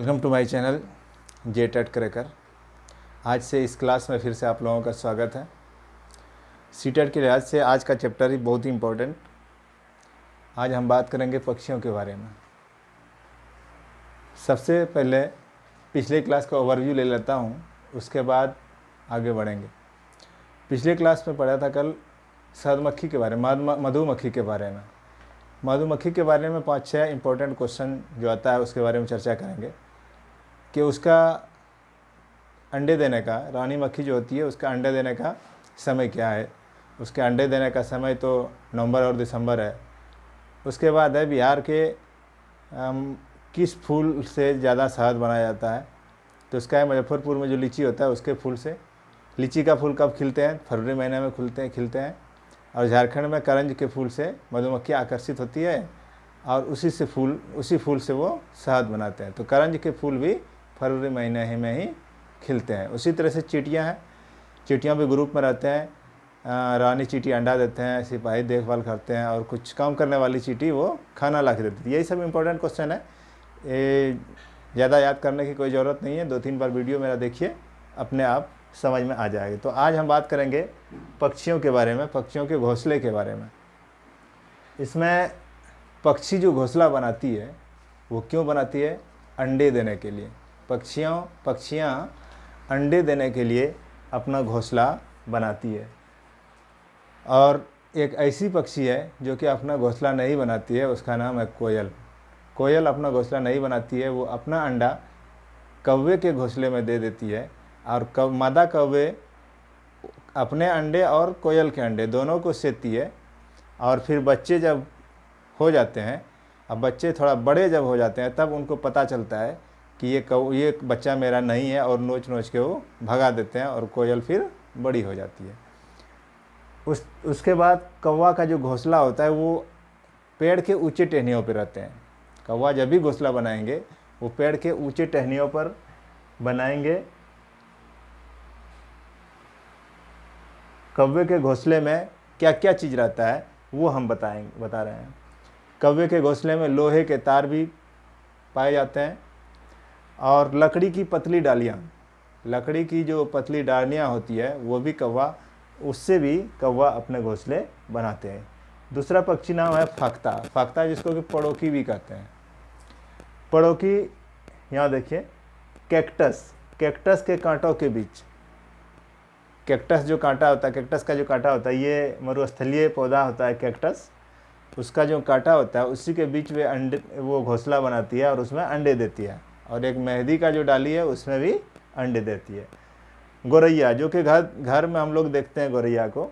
Welcome to my channel J TET cracker. आज से इस क्लास में फिर से आप लोगों का स्वागत है। सी टेट के लिहाज से आज का चैप्टर ही बहुत ही इम्पोर्टेंट। आज हम बात करेंगे पक्षियों के बारे में। सबसे पहले पिछले क्लास का ओवरव्यू ले लेता हूँ, उसके बाद आगे बढ़ेंगे। पिछले क्लास में पढ़ा था कल शहद के बारे में, मधुमक्खी के बारे में। मधुमक्खी के बारे में 5-6 इम्पोर्टेंट क्वेश्चन जो आता है उसके बारे में चर्चा करेंगे कि उसका अंडे देने का, रानी मक्खी जो होती है उसका अंडे देने का समय क्या है। उसके अंडे देने का समय तो नवंबर और दिसंबर है। उसके बाद है बिहार के किस फूल से ज़्यादा शहद बनाया जाता है, तो उसका है मुजफ्फरपुर में जो लीची होता है उसके फूल से। लीची का फूल कब खिलते हैं? फरवरी महीने में खिलते हैं। और झारखंड में करंज के फूल से मधुमक्खी आकर्षित होती है और उसी फूल से वो शहद बनाते हैं। तो करंज के फूल भी फरवरी महीने में ही खिलते हैं। उसी तरह से चींटियाँ हैं, चींटियाँ भी ग्रुप में रहते हैं। रानी चींटी अंडा देते हैं, सिपाही देखभाल करते हैं, और कुछ काम करने वाली चींटी वो खाना ला के देती है। यही सब इंपॉर्टेंट क्वेश्चन है। ये ज़्यादा याद करने की कोई ज़रूरत नहीं है, 2-3 बार वीडियो मेरा देखिए, अपने आप समझ में आ जाएगी। तो आज हम बात करेंगे पक्षियों के बारे में, पक्षियों के घोंसले के बारे में। इसमें पक्षी जो घोंसला बनाती है वो क्यों बनाती है? अंडे देने के लिए। पक्षियाँ अंडे देने के लिए अपना घोंसला बनाती है। और एक ऐसी पक्षी है जो कि अपना घोंसला नहीं बनाती है, उसका नाम है कोयल। कोयल अपना घोंसला नहीं बनाती है, वो अपना अंडा कौवे के घोंसले में दे देती है। और मादा कौवे अपने अंडे और कोयल के अंडे दोनों को सेती है। और फिर बच्चे जब हो जाते हैं, अब बच्चे थोड़ा बड़े जब हो जाते हैं, तब उनको पता चलता है कि ये बच्चा मेरा नहीं है, और नोच नोच के वो भगा देते हैं, और कोयल फिर बड़ी हो जाती है। उसके बाद कौवा का जो घोंसला होता है वो पेड़ के ऊंचे टहनियों पर रहते हैं। कौवा जब भी घोंसला बनाएंगे वो पेड़ के ऊंचे टहनियों पर बनाएंगे। कौवे के घोंसले में क्या क्या चीज़ रहता है वो हम बता रहे हैं। कौवे के घोंसले में लोहे के तार भी पाए जाते हैं, और लकड़ी की पतली डालियाँ, लकड़ी की जो पतली डालियाँ होती है वो भी उससे भी कौवा अपने घोंसले बनाते हैं। दूसरा पक्षी नाम है फाख्ता। फाख्ता जिसको कि पड़ोकी भी कहते हैं। पड़ोकी, यहाँ देखिए, कैक्टस के कांटों के बीच, कैक्टस जो कांटा होता है, कैक्टस का जो कांटा होता है, ये मरुस्थलीय पौधा होता है कैक्टस, उसका जो कांटा होता है उसी के बीच वो घोंसला बनाती है और उसमें अंडे देती है। और एक मेहंदी का जो डाली है उसमें भी अंडे देती है। गौरैया, जो कि घर में हम लोग देखते हैं गौरैया को,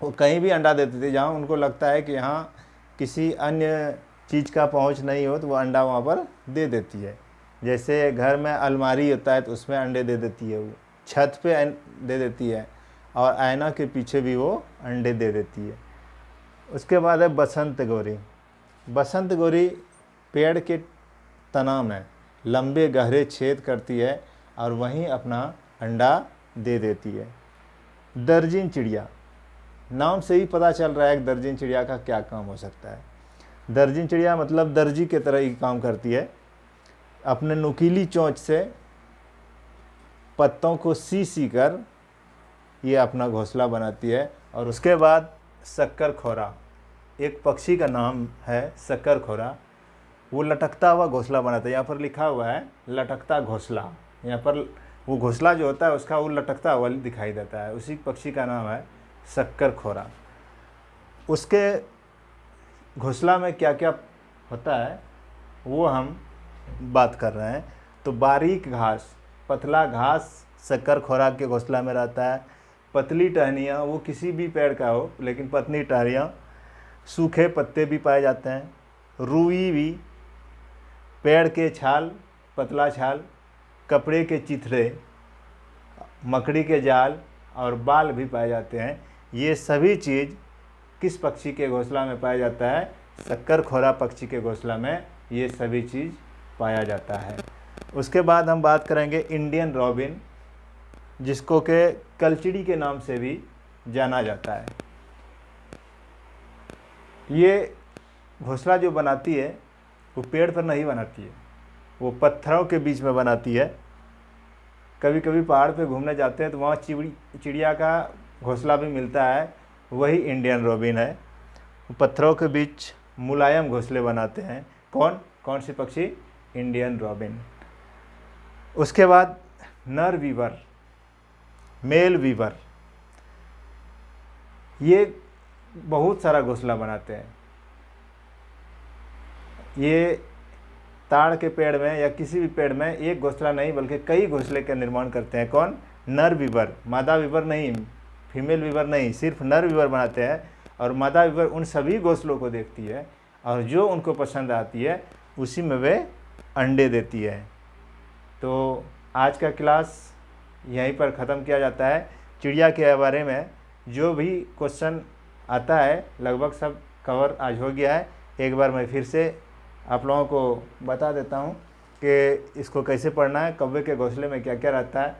वो कहीं भी अंडा देती थी जहाँ उनको लगता है कि यहाँ किसी अन्य चीज़ का पहुँच नहीं हो, तो वो अंडा वहाँ पर दे देती है। जैसे घर में अलमारी होता है तो उसमें अंडे दे देती है, वो छत पे दे देती है, और आईना के पीछे भी वो अंडे दे देती है। उसके बाद है बसंत गौरी। बसंत गौरी पेड़ के तना में लंबे गहरे छेद करती है और वहीं अपना अंडा दे देती है। दर्जिन चिड़िया, नाम से ही पता चल रहा है कि दर्जिन चिड़िया का क्या काम हो सकता है। दर्जिन चिड़िया मतलब दर्जी के तरह ही काम करती है। अपने नुकीली चोंच से पत्तों को सी कर ये अपना घोंसला बनाती है। और उसके बाद शक्करखोरा, एक पक्षी का नाम है शक्करखोरा। वो लटकता हुआ घोंसला बनाता है। यहाँ पर लिखा हुआ है लटकता घोंसला। यहाँ पर वो घोंसला जो होता है उसका वो लटकता हुआ दिखाई देता है। उसी पक्षी का नाम है शक्करखोरा। उसके घोंसला में क्या क्या होता है वो हम बात कर रहे हैं। तो बारीक घास, पतला घास शक्करखोरा के घोंसला में रहता है। पतली टहनियाँ, वो किसी भी पेड़ का हो लेकिन पतली टहनियाँ। सूखे पत्ते भी पाए जाते हैं। रुई भी, पेड़ के छाल, पतला छाल, कपड़े के चिथड़े, मकड़ी के जाल और बाल भी पाए जाते हैं। ये सभी चीज़ किस पक्षी के घोंसला में पाया जाता है? शक्करखोरा पक्षी के घोंसला में ये सभी चीज़ पाया जाता है। उसके बाद हम बात करेंगे इंडियन रॉबिन, जिसको के कलचिड़ी के नाम से भी जाना जाता है। ये घोंसला जो बनाती है वो पेड़ पर नहीं बनाती है, वो पत्थरों के बीच में बनाती है। कभी कभी पहाड़ पे घूमने जाते हैं तो वहाँ चिड़िया का घोंसला भी मिलता है, वही इंडियन रॉबिन है। पत्थरों के बीच मुलायम घोंसले बनाते हैं। कौन से पक्षी? Indian robin. उसके बाद नर वीवर, मेल वीवर, ये बहुत सारा घोंसला बनाते हैं। ये ताड़ के पेड़ में या किसी भी पेड़ में एक घोंसला नहीं बल्कि कई घोंसले का निर्माण करते हैं। कौन? नर वीवर। मादा वीवर नहीं, फीमेल वीवर नहीं, सिर्फ नर वीवर बनाते हैं। और मादा वीवर उन सभी घोंसलों को देखती है और जो उनको पसंद आती है उसी में वे अंडे देती है। तो आज का क्लास यहीं पर ख़त्म किया जाता है। चिड़िया के बारे में जो भी क्वेश्चन आता है लगभग सब कवर आज हो गया है। एक बार मैं फिर से आप लोगों को बता देता हूँ कि इसको कैसे पढ़ना है। कौवे के घोंसले में क्या क्या रहता है,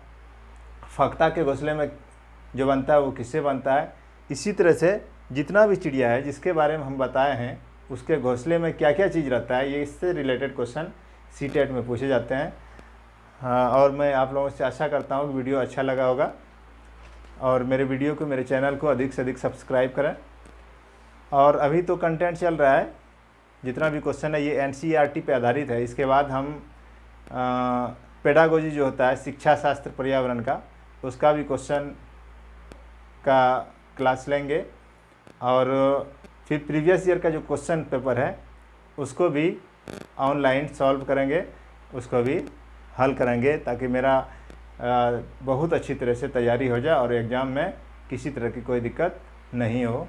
फख्ता के घोंसले में जो बनता है वो किससे बनता है, इसी तरह से जितना भी चिड़िया है जिसके बारे में हम बताए हैं उसके घोंसले में क्या क्या चीज़ रहता है, ये इससे रिलेटेड क्वेश्चन सीटेट में पूछे जाते हैं। हाँ, और मैं आप लोगों से आशा करता हूँ कि वीडियो अच्छा लगा होगा और मेरे वीडियो को, मेरे चैनल को अधिक से अधिक सब्सक्राइब करें। और अभी तो कंटेंट चल रहा है, जितना भी क्वेश्चन है ये एनसीईआरटी पे आधारित है। इसके बाद हम पेडागोजी जो होता है, शिक्षा शास्त्र पर्यावरण का, उसका भी क्वेश्चन का क्लास लेंगे। और फिर प्रीवियस ईयर का जो क्वेश्चन पेपर है उसको भी ऑनलाइन सॉल्व करेंगे, उसको भी हल करेंगे, ताकि मेरा बहुत अच्छी तरह से तैयारी हो जाए और एग्ज़ाम में किसी तरह की कोई दिक्कत नहीं हो।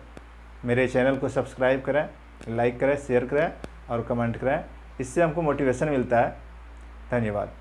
मेरे चैनल को सब्सक्राइब करें, लाइक करें, शेयर करें और कमेंट करें, इससे हमको मोटिवेशन मिलता है। धन्यवाद।